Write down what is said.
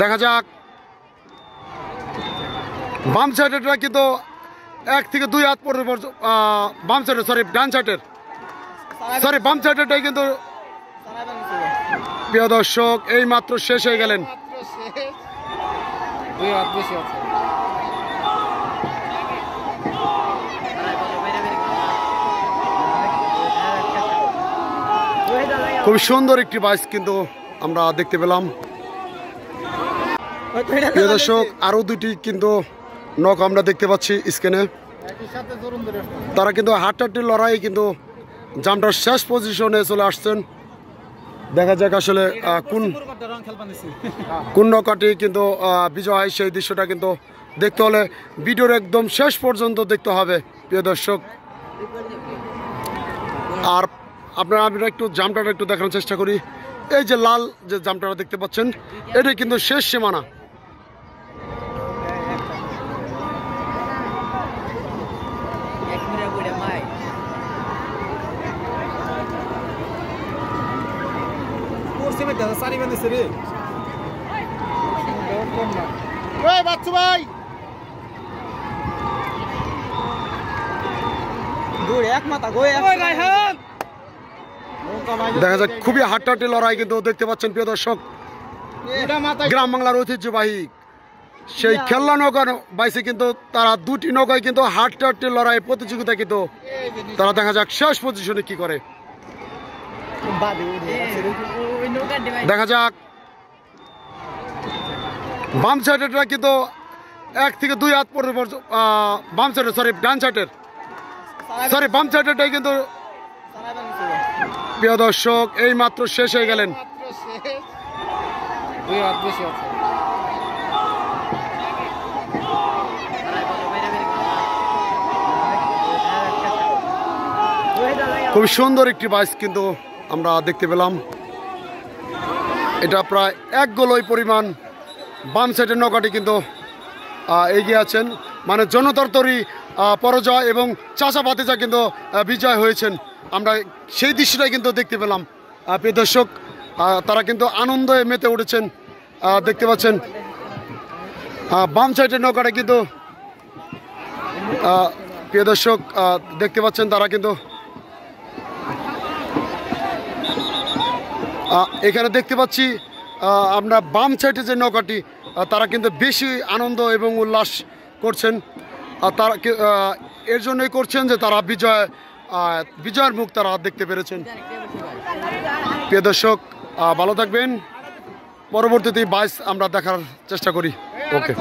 দেখা যাক বাম সাইডেরটা কিন্তু 1 থেকে 2 হাত পর্যন্ত বাম সাইডে ডান সাইডের বাম সাইডেরটাই কিন্তু প্রিয় দর্শক এই মাত্র শেষ হয়ে গেলেন। খুব সুন্দর একটি বাইস কিন্তু আমরা দেখতে পেলাম। প্রিয় দর্শক আরো দুটি কিন্তু নক আমরা দেখতে পাচ্ছি স্ক্রিনে। তারা কিন্তু হাড্ডাহাড্ডি লড়াই কিন্তু জামটার শেষ পজিশনে চলে আসছেন। দেখা যাক আসলে কোন নৌকাটি কিন্তু বিজয় হয়, সেই দৃশ্যটা কিন্তু দেখতে হলে ভিডিওর একদম শেষ পর্যন্ত দেখতে হবে প্রিয় দর্শক। আর আমরা একটু জামটাটা একটু দেখানোর চেষ্টা করি। এই যে লাল যে জামটাটা দেখতে পাচ্ছেন এটাই কিন্তু শেষ সীমানা। দেখা যাক খুবই হাড্ডাহাড্ডি লড়াই কিন্তু দেখতে পাচ্ছেন প্রিয় দর্শক। গ্রাম বাংলার ঐতিহ্যবাহী সেই খেলনা নৌকা বাইসে কিন্তু তারা দুটি নৌকায় কিন্তু হাড্ডাহাড্ডি লড়াই প্রতিযোগিতা কিন্তু তারা দেখা যাক শেষ পজিশনে কি করে। দেখা যাক বাম সাইডেরটা কিন্তু 1 থেকে 2 হাত পর্যন্ত বাম সাইডে ডান সাইডের বাম সাইডেরটাই কিন্তু প্রিয় দর্শক এই মাত্র শেষ হয়ে গেলেন। খুব সুন্দর একটি বাইস কিন্তু আমরা দেখতে পেলাম। এটা প্রায় 1 গোলই পরিমাণ বাম সাইডের নৌকাটি কিন্তু এগিয়ে আছেন, মানে জনতরতরি পরাজয় এবং চাচা ভাতিজা কিন্তু বিজয় হয়েছেন। আমরা সেই দৃশ্যটাই কিন্তু দেখতে পেলাম প্রিয় দর্শক। তারা কিন্তু আনন্দে মেতে উঠেছেন দেখতে পাচ্ছেন। বাম সাইডের নৌকাটা কিন্তু প্রিয় দর্শক দেখতে পাচ্ছেন তারা কিন্তু এখানে দেখতে পাচ্ছি আমরা বাম সাইডে যে নৌকাটি তারা কিন্তু বেশি আনন্দ এবং উল্লাস করছেন। তারা এর জন্যই করছেন যে তারা বিজয়ের মুখ তারা দেখতে পেরেছেন। প্রিয় দর্শক ভালো থাকবেন, পরবর্তীতে বাইস আমরা দেখার চেষ্টা করি। ওকে।